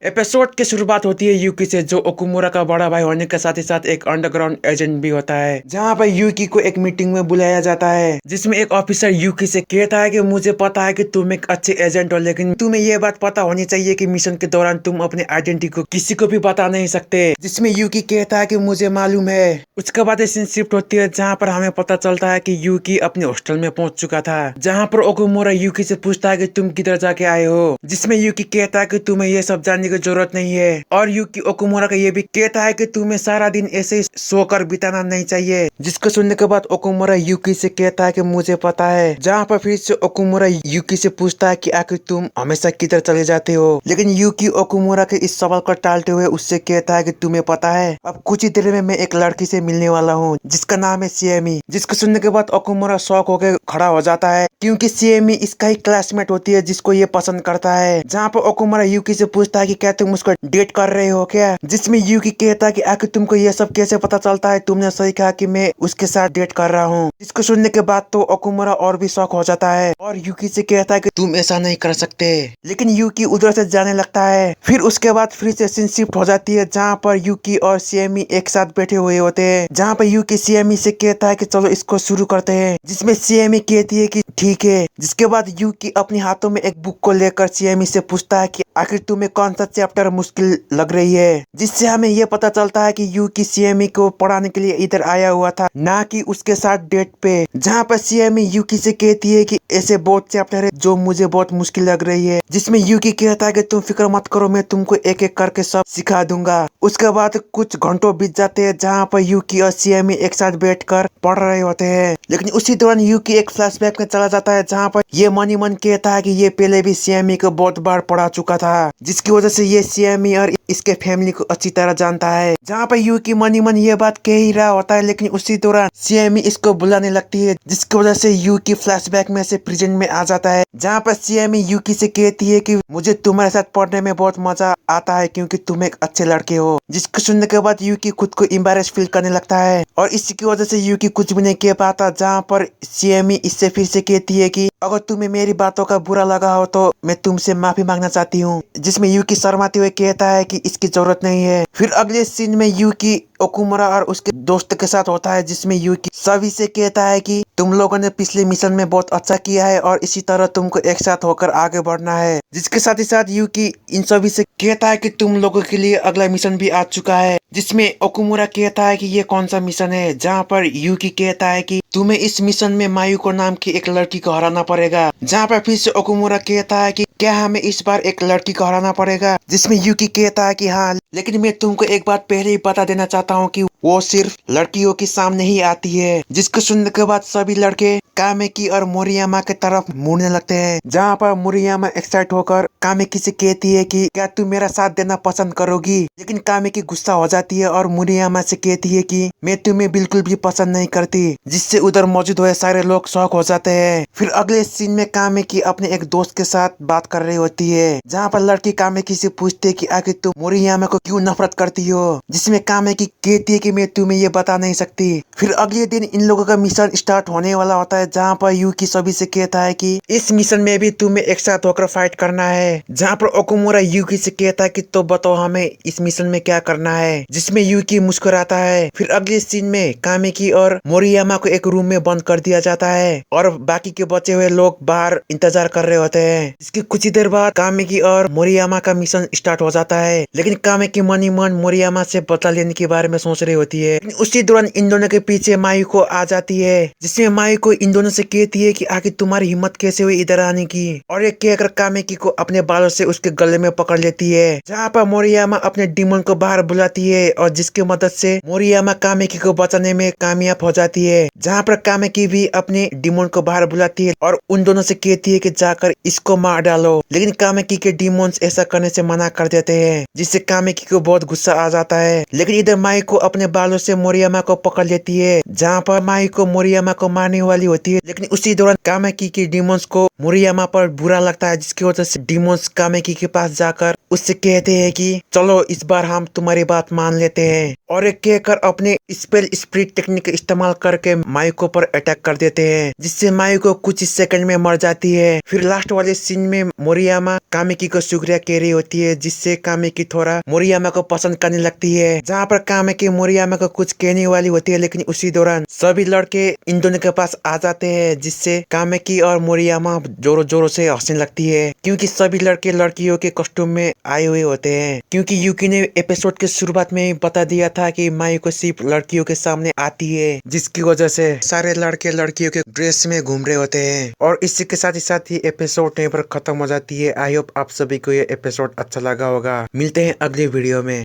Episode की शुरुआत होती है यूकी से, जो ओकुमुरा का बड़ा भाई होने के साथ ही साथ एक अंडरग्राउंड एजेंट भी होता है। जहाँ पर यूकी को एक मीटिंग में बुलाया जाता है, जिसमें एक ऑफिसर यूकी से कहता है कि मुझे पता है कि तुम एक अच्छे एजेंट हो, लेकिन तुम्हें ये बात पता होनी चाहिए कि मिशन के दौरान तुम अपने आइडेंटिटी को किसी को भी बता नहीं सकते। जिसमें यूकी कहता है कि मुझे मालूम है। उसके बाद सीन शिफ्ट होती है, जहाँ पर हमें पता चलता है कि यूकी अपने हॉस्टल में पहुंच चुका था। जहाँ पर ओकुमुरा यूकी से पूछता है कि तुम किधर जाके आए हो, जिसमें यूकी कहता है कि तुम्हें ये सब जानने की जरूरत नहीं है। और यूकी ओकुमुरा का ये भी कहता है कि तुम्हें सारा दिन ऐसे ही सोकर बिताना नहीं चाहिए। जिसको सुनने के बाद ओकुमुरा यूकी से कहता है कि मुझे पता है। जहाँ पर फिर से ओकुमुरा यूकी से पूछता है कि आखिर तुम हमेशा किधर चले जाते हो, लेकिन यूकी ओकुमुरा के इस सवाल को टालते हुए उससे कहता है कि तुम्हें पता है, अब कुछ ही देर में मैं एक लड़की से मिलने वाला हूँ जिसका नाम है सिएमी। जिसको सुनने के बाद ओकुमुरा शॉक होकर खड़ा हो जाता है, क्योंकि सिएमी इसका ही क्लासमेट होती है जिसको ये पसंद करता है। जहाँ पर ओकुमुरा यूकी से पूछता है कि क्या तुम उसको डेट कर रहे हो क्या, जिसमें यूकी कहता है कि आखिर तुमको ये सब कैसे पता चलता है, तुमने सही कहा कि मैं उसके साथ डेट कर रहा हूँ। इसको सुनने के बाद तो ओकुमुरा और भी शॉक हो जाता है और यूकी से कहता है कि तुम ऐसा नहीं कर सकते, लेकिन यूकी उधर से जाने लगता है। फिर उसके बाद फिर से सीन शिफ्ट हो जाती है, जहाँ पर यूकी और सिएमी एक साथ बैठे हुए होते हैं। जहाँ पर यूकी सिएमी से कहता है कि चलो इसको शुरू करते हैं, जिसमें सिएमी कहती है कि ठीक है। जिसके बाद यूकी अपने हाथों में एक बुक को लेकर सिएमी से पूछता है कि आखिर तुम्हें कौन सा चैप्टर मुश्किल लग रही है, जिससे हमें यह पता चलता है कि यूकी सिएमी को पढ़ाने के लिए इधर आया हुआ था, ना कि उसके साथ डेट पे। जहाँ पर सिएमी यूकी से कहती है कि ऐसे बहुत चैप्टर है जो मुझे बहुत मुश्किल लग रही है, जिसमें यूकी कहता है कि तुम फिक्र मत करो, मैं तुमको एक एक करके सब सिखा दूंगा। उसके बाद कुछ घंटों बीत जाते हैं, जहाँ पर यूकी और सिएमी एक साथ बैठकर पढ़ रहे होते हैं। लेकिन उसी दौरान यूकी एक फ्लैशबैक में चला जाता है, जहाँ पर ये मन ही मन कहता है कि ये पहले भी सिएमी को बहुत बार पढ़ा चुका था, जिसकी वजह से ये सिएमी और इसके फैमिली को अच्छी तरह जानता है। जहाँ पर यूकी मन ही मन ये बात कह ही रहा होता है, लेकिन उसी दौरान सिएमी इसको बुलाने लगती है, जिसकी वजह से यूकी फ्लैशबैक में से प्रेजेंट में आ जाता है। जहाँ पर सिएमी यूकी से कहती है कि मुझे तुम्हारे साथ पढ़ने में बहुत मजा आता है, क्योंकि तुम एक अच्छे लड़के हो। जिसको सुनने के बाद यूकी खुद को एम्बैरेस फील करने लगता है और इसी की वजह से यूकी कुछ भी नहीं कह पाता। जहाँ पर सिएमी इससे फिर से कहती है कि अगर तुम्हें मेरी बातों का बुरा लगा हो तो मैं तुमसे माफी मांगना चाहती हूँ, जिसमें यूकी शर्माते हुए कहता है कि इसकी जरूरत नहीं है। फिर अगले सीन में यूकी ओकुमुरा और उसके दोस्त के साथ होता है, जिसमें यूकी सभी से कहता है कि तुम लोगों ने पिछले मिशन में बहुत अच्छा किया है और इसी तरह तुमको एक साथ होकर आगे बढ़ना है। जिसके साथ ही साथ यूकी इन सभी से कहता है कि तुम लोगों के लिए अगला मिशन भी आ चुका है, जिसमें ओकुमुरा कहता है कि ये कौन सा मिशन है। जहाँ पर यूकी कहता है कि तुम्हें इस मिशन में मायुको नाम की एक लड़की को हराना पड़ेगा। जहाँ पर फिर से ओकुमुरा कहता है कि क्या हमें इस बार एक लड़की को हराना पड़ेगा, जिसमें यूकी कहता है कि हाँ, लेकिन मैं तुमको एक बात पहले ही बता देना चाहता हूँ कि वो सिर्फ लड़कियों के सामने ही आती है। जिसको सुनने के बाद सभी लड़के कामेकी और मोरियामा के तरफ मुड़ने लगते हैं। जहाँ पर मोरियामा एक्साइट होकर कामेकी से कहती है कि क्या तुम मेरा साथ देना पसंद करोगी, लेकिन कामेकी गुस्सा हो जाती है और मोरियामा से कहती है कि मैं तुम्हें बिल्कुल भी पसंद नहीं करती, जिससे उधर मौजूद हुए सारे लोग शॉक हो जाते हैं। फिर अगले सीन में कामेकी अपने एक दोस्त के साथ बात कर रही होती है, जहाँ पर लड़की कामेकी से पूछती है कि आखिर तुम मोरियामा को क्यों नफरत करती हो, जिसमें कामेकी कहती है कि मैं तुम्हें ये बता नहीं सकती। फिर अगले दिन इन लोगों का मिशन स्टार्ट होने वाला होता है, जहाँ पर यूकी सभी से कहता है कि इस मिशन में भी तुम्हें एक साथ होकर फाइट करना है। जहाँ पर ओकुमुरा यूकी से कहता है कि तो बताओ हमें इस मिशन में क्या करना है, जिसमें यूकी मुस्कुराता है। फिर अगले सीन में कामेकी और मोरियामा को एक रूम में बंद कर दिया जाता है और बाकी के बचे हुए लोग बाहर इंतजार कर रहे होते हैं। इसकी कुछ ही देर बाद कामेकी और मोरियामा का मिशन स्टार्ट हो जाता है, लेकिन कामेकी मन ही मन मोरियामा से बदला लेने के बारे में सोच रही होती है। उसी दौरान इन दोनों के पीछे मायुको आ जाती है, जिसमें मायुको इन दोनों से कहती है कि आखिर तुम्हारी हिम्मत कैसे हुई इधर आने की, और ये कहकर कामेकी को अपने बालों से उसके गले में पकड़ लेती है। जहाँ पर मोरियामा अपने डिमन को बाहर बुलाती है और जिसकी मदद से मोरियामा कामेकी को बचाने में कामयाब हो जाती है। जहाँ पर कामेकी भी अपने डिमन को बाहर बुलाती है और उन दोनों से कहती है कि जाकर इसको मार डालो, लेकिन कामेकी के डिमोन्स ऐसा करने से मना कर देते हैं, जिससे कामेकी को बहुत गुस्सा आ जाता है। लेकिन इधर मायुको अपने बालों से मोरियामा को पकड़ लेती है, जहाँ पर मायुको मोरियामा को मारने वाली होती है, लेकिन उसी दौरान कामेकी के डिमोन्स को मोरियामा पर बुरा लगता है, जिसकी वजह से डिमोन्स कामेकी के पास जाकर उससे कहते हैं कि चलो इस बार हम तुम्हारी बात मान लेते हैं और एक कहकर अपने स्पेल स्प्रिट टेक्निक का इस्तेमाल करके मायुको पर अटैक कर देते हैं, जिससे मायुको कुछ ही सेकंड में मर जाती है। फिर लास्ट वाले सीन में मोरियामा कामेकी को शुक्रिया कह रही होती है, जिससे कामेकी थोड़ा मोरियामा को पसंद करने लगती है। जहाँ पर कामेकी मोरियामा को कुछ कहने वाली होती है, लेकिन उसी दौरान सभी लड़के इन दोनों के पास आ जाते हैं, जिससे कामेकी और मोरियामा जोरों जोरों से हंसने लगती है, क्योंकि सभी लड़के लड़कियों के कॉस्ट्यूम में आए हुए होते हैं। क्योंकि यूकी ने एपिसोड के शुरुआत में ही बता दिया था कि मायुको सिर्फ लड़कियों के सामने आती है, जिसकी वजह से सारे लड़के लड़कियों के ड्रेस में घूम रहे होते हैं। और इसी के साथ ही एपिसोड यहीं पर खत्म हो जाती है। आई होप आप सभी को ये एपिसोड अच्छा लगा होगा। मिलते हैं अगले वीडियो में।